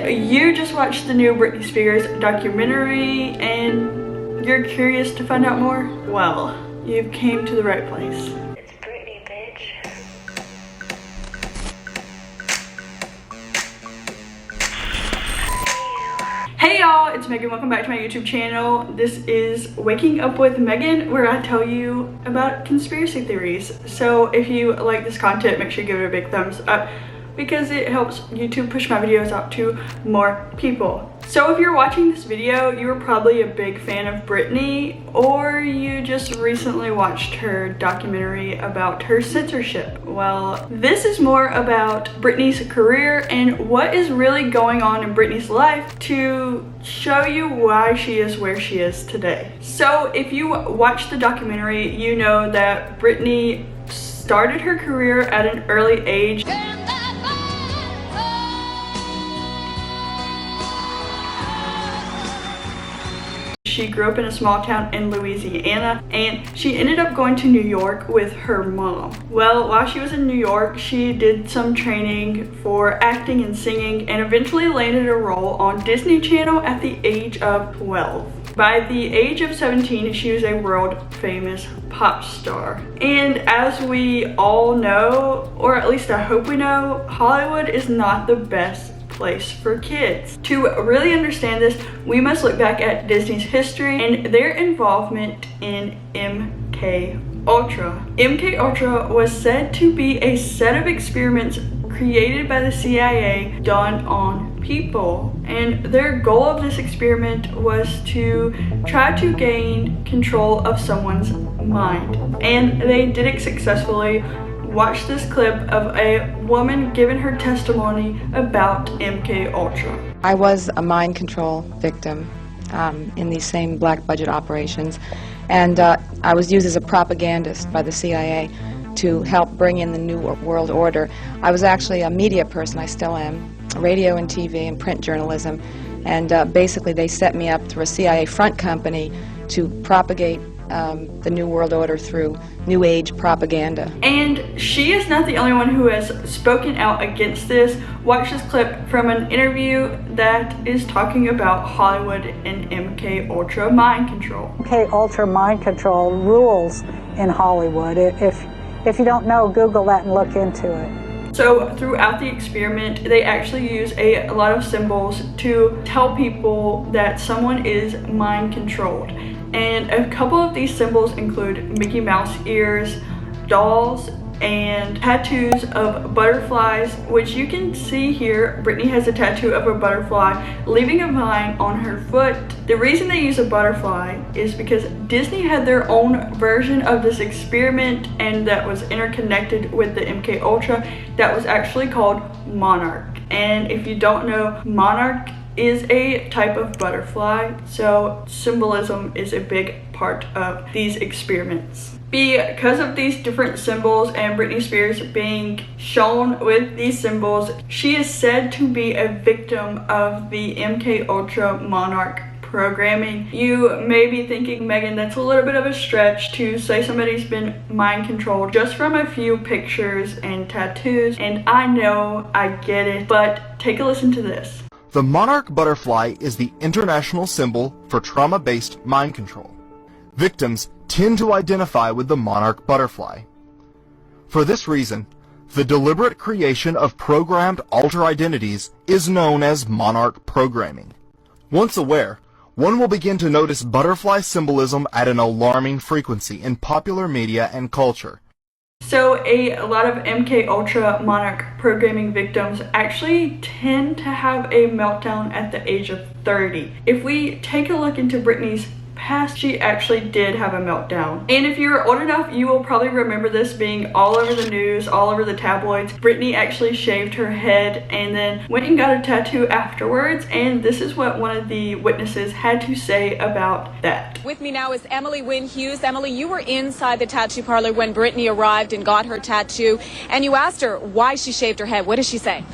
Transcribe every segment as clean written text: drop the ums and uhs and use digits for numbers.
you just watched the new Britney Spears documentary and you're curious to find out more? Well, you've came to the right place. It's Britney, bitch. Hey y'all, it's Megan. Welcome back to my YouTube channel. This is Waking Up with Megan, where I tell you about conspiracy theories. So if you like this content, make sure you give it a big thumbs up because it helps YouTube push my videos out to more people. So if you're watching this video, you were probably a big fan of Britney, or you just recently watched her documentary about her censorship. Well, this is more about Britney's career and what is really going on in Britney's life to show you why she is where she is today. So if you watch the documentary, you know that Britney started her career at an early age. She grew up in a small town in Louisiana, and she ended up going to New York with her mom. Well, while she was in New York, she did some training for acting and singing and eventually landed a role on Disney Channel at the age of 12. By the age of 17, she was a world famous pop star. And as we all know, or at least I hope we know, Hollywood is not the best place for kids. To really understand this, we must look back at Disney's history and their involvement in MK Ultra. MK Ultra was said to be a set of experiments created by the CIA done on people, and their goal of this experiment was to try to gain control of someone's mind, and they did it successfully. Watch this clip of a woman giving her testimony about MK Ultra. I was a mind control victim in these same black budget operations, and I was used as a propagandist by the CIA to help bring in the new world order. I was actually a media person, I still am, radio and TV and print journalism, and basically they set me up through a CIA front company to propagate the New World Order through New Age propaganda. And she is not the only one who has spoken out against this. Watch this clip from an interview that is talking about Hollywood and MK Ultra mind control. MK Ultra mind control rules in Hollywood. If you don't know, Google that and look into it. So throughout the experiment, they actually use a lot of symbols to tell people that someone is mind controlled. And a couple of these symbols include Mickey Mouse ears, dolls, and tattoos of butterflies, which you can see here. Britney has a tattoo of a butterfly leaving a vine on her foot. The reason they use a butterfly is because Disney had their own version of this experiment, and that was interconnected with the MK Ultra that was actually called Monarch. And if you don't know, Monarch is a type of butterfly, so symbolism is a big part of these experiments. Because of these different symbols and Britney Spears being shown with these symbols, she is said to be a victim of the MK Ultra Monarch programming. You may be thinking, Megan, that's a little bit of a stretch to say somebody's been mind controlled just from a few pictures and tattoos, and I know, I get it, but take a listen to this. The monarch butterfly is the international symbol for trauma-based mind control. Victims tend to identify with the monarch butterfly. For this reason, the deliberate creation of programmed alter identities is known as monarch programming. Once aware, one will begin to notice butterfly symbolism at an alarming frequency in popular media and culture. So a lot of MK Ultra Monarch programming victims actually tend to have a meltdown at the age of 30. If we take a look into Britney's past, she actually did have a meltdown. And if you're old enough, you will probably remember this being all over the news, all over the tabloids. Britney actually shaved her head and then went and got a tattoo afterwards, and this is what one of the witnesses had to say about that. With me now is Emily Wynn Hughes. Emily, you were inside the tattoo parlor when Britney arrived and got her tattoo, and you asked her why she shaved her head. What did she say?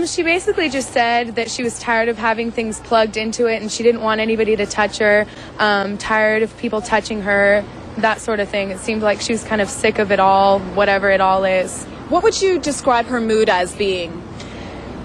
She basically just said that she was tired of having things plugged into it and she didn't want anybody to touch her, tired of people touching her, that sort of thing. It seemed like she was kind of sick of it all, whatever it all is. What would you describe her mood as being?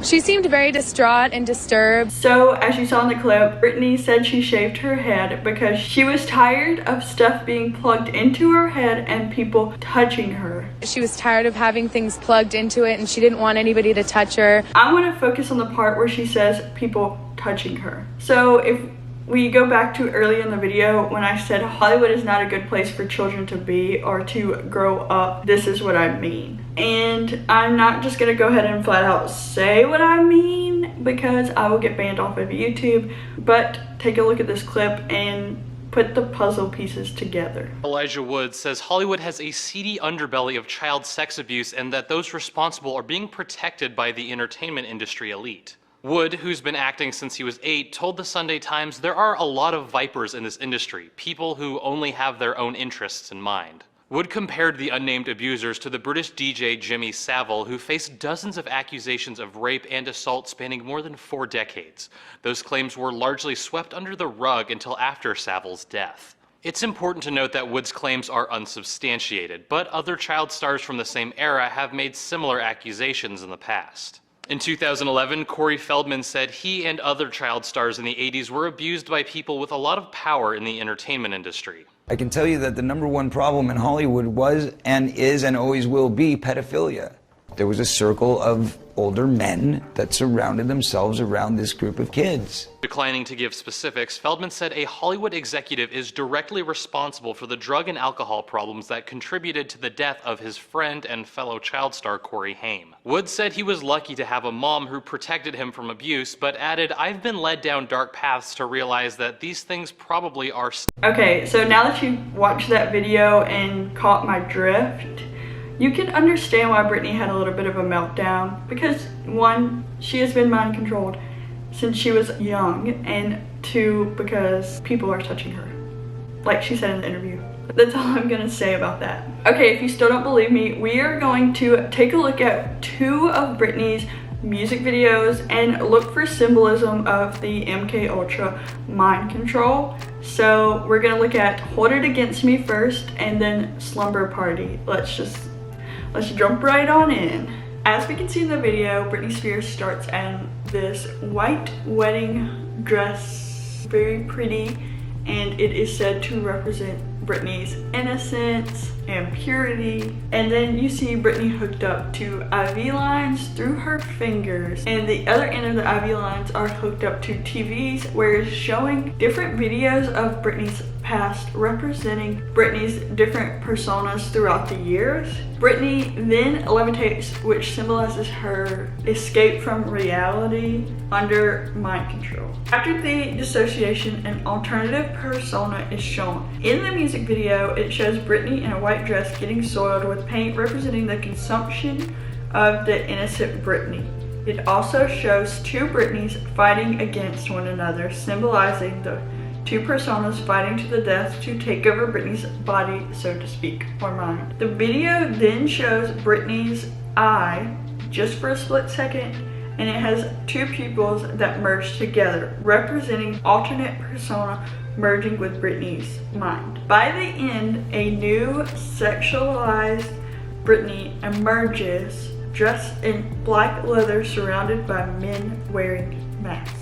She seemed very distraught and disturbed. So, as you saw in the clip, Britney said she shaved her head because she was tired of stuff being plugged into her head and people touching her. She was tired of having things plugged into it and she didn't want anybody to touch her. I want to focus on the part where she says people touching her. So, if we go back to early in the video when I said Hollywood is not a good place for children to be or to grow up, this is what I mean. And I'm not just gonna go ahead and flat out say what I mean because I will get banned off of YouTube, but take a look at this clip and put the puzzle pieces together. Elijah Wood says Hollywood has a seedy underbelly of child sex abuse and that those responsible are being protected by the entertainment industry elite. Wood, who's been acting since he was 8, told the Sunday Times there are a lot of vipers in this industry, people who only have their own interests in mind. Wood compared the unnamed abusers to the British DJ Jimmy Savile, who faced dozens of accusations of rape and assault spanning more than 4 decades. Those claims were largely swept under the rug until after Savile's death. It's important to note that Wood's claims are unsubstantiated, but other child stars from the same era have made similar accusations in the past. In 2011, Corey Feldman said he and other child stars in the 80s were abused by people with a lot of power in the entertainment industry. I can tell you that the #1 problem in Hollywood was and is and always will be pedophilia. There was a circle of older men that surrounded themselves around this group of kids. Declining to give specifics, Feldman said a Hollywood executive is directly responsible for the drug and alcohol problems that contributed to the death of his friend and fellow child star Corey Haim. Wood said he was lucky to have a mom who protected him from abuse, but added, "I've been led down dark paths to realize that these things probably are..." Okay, so now that you've watched that video and caught my drift, you can understand why Britney had a little bit of a meltdown because 1, she has been mind controlled since she was young, and 2, because people are touching her, like she said in the interview. That's all I'm gonna say about that. Okay, if you still don't believe me, we are going to take a look at 2 of Britney's music videos and look for symbolism of the MK Ultra mind control. So we're gonna look at Hold It Against Me first and then Slumber Party. Let's jump right on in. As we can see in the video, Britney Spears starts in this white wedding dress, very pretty, and it is said to represent Britney's innocence and purity. And then you see Britney hooked up to IV lines through her fingers, and the other end of the IV lines are hooked up to TVs where it's showing different videos of Britney's past representing Britney's different personas throughout the years. Britney then levitates, which symbolizes her escape from reality under mind control. After the dissociation, an alternative persona is shown. In the music video, it shows Britney in a white dress getting soiled with paint representing the consumption of the innocent Britney. It also shows 2 Britneys fighting against one another, symbolizing the 2 personas fighting to the death to take over Britney's body, so to speak, or mind. The video then shows Britney's eye just for a split second, and it has 2 pupils that merge together, representing alternate persona merging with Britney's mind. By the end, a new sexualized Britney emerges, dressed in black leather surrounded by men wearing masks.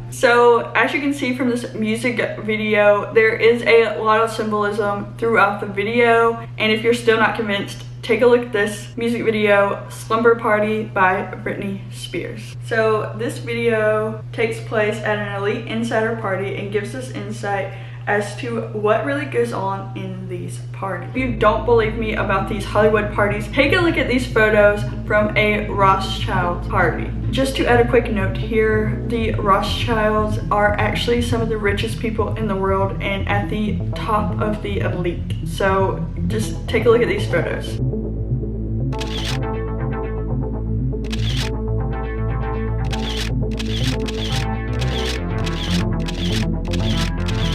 So as you can see from this music video, there is a lot of symbolism throughout the video, and if you're still not convinced, take a look at this music video, Slumber Party by Britney Spears. So this video takes place at an elite insider party and gives us insight as to what really goes on in these parties. If you don't believe me about these Hollywood parties, take a look at these photos from a Rothschild party. Just to add a quick note here, the Rothschilds are actually some of the richest people in the world and at the top of the elite. So just take a look at these photos.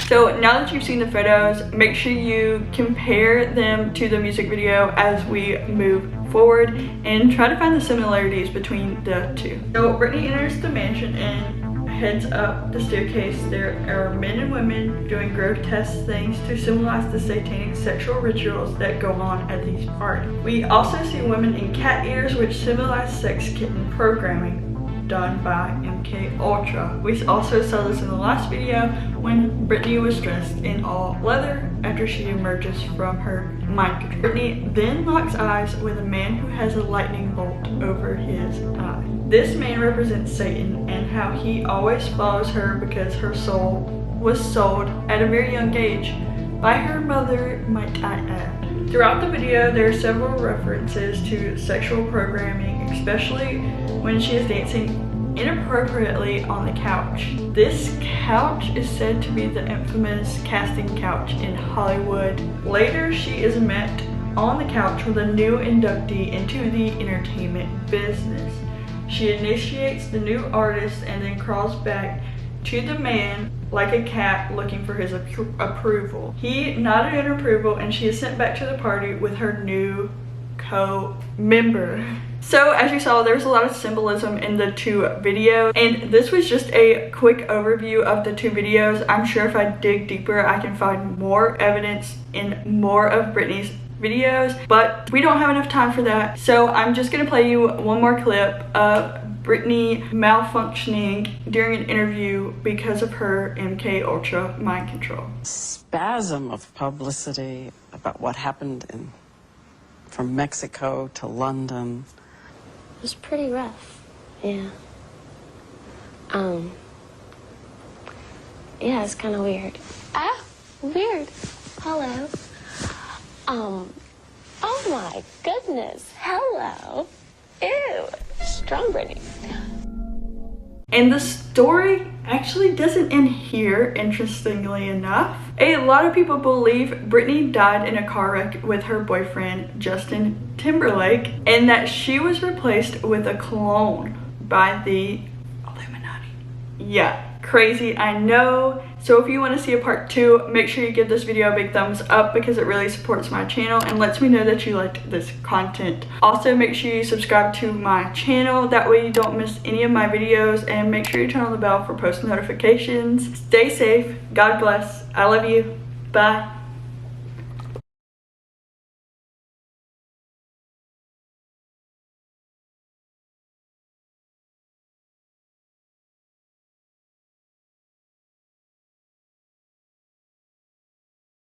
So now that you've seen the photos, make sure you compare them to the music video as we move forward and try to find the similarities between the 2. So Britney enters the mansion and heads up the staircase. There are men and women doing grotesque things to symbolize the satanic sexual rituals that go on at these parties. We also see women in cat ears, which symbolize sex kitten programming. done by MK Ultra. We also saw this in the last video when Britney was dressed in all leather after she emerges from her mind control. Britney then locks eyes with a man who has a lightning bolt over his eye. This man represents Satan and how he always follows her because her soul was sold at a very young age by her mother, might I add. Throughout the video, there are several references to sexual programming, especially when she is dancing inappropriately on the couch. This couch is said to be the infamous casting couch in Hollywood. Later, she is met on the couch with a new inductee into the entertainment business. She initiates the new artist and then crawls back to the man like a cat looking for his approval. He nodded in approval and she is sent back to the party with her new co-member. So as you saw, there's a lot of symbolism in the two videos, and this was just a quick overview of the two videos. I'm sure if I dig deeper, I can find more evidence in more of Britney's videos, but we don't have enough time for that. So I'm just gonna play you one more clip of Britney malfunctioning during an interview because of her MK Ultra mind control. Spasm of publicity about what happened from Mexico to London. It was pretty rough, yeah. Yeah, it's kind of weird. Ah, weird. Hello. Oh my goodness. Hello. Ew. Strong Britney. And the story actually doesn't end here, interestingly enough. A lot of people believe Britney died in a car wreck with her boyfriend, Justin Timberlake, and that she was replaced with a clone by the Illuminati. Yeah, crazy, I know. So if you want to see a part 2, make sure you give this video a big thumbs up because it really supports my channel and lets me know that you liked this content. Also, make sure you subscribe to my channel, that way you don't miss any of my videos, and make sure you turn on the bell for post notifications. Stay safe, God bless, I love you, bye.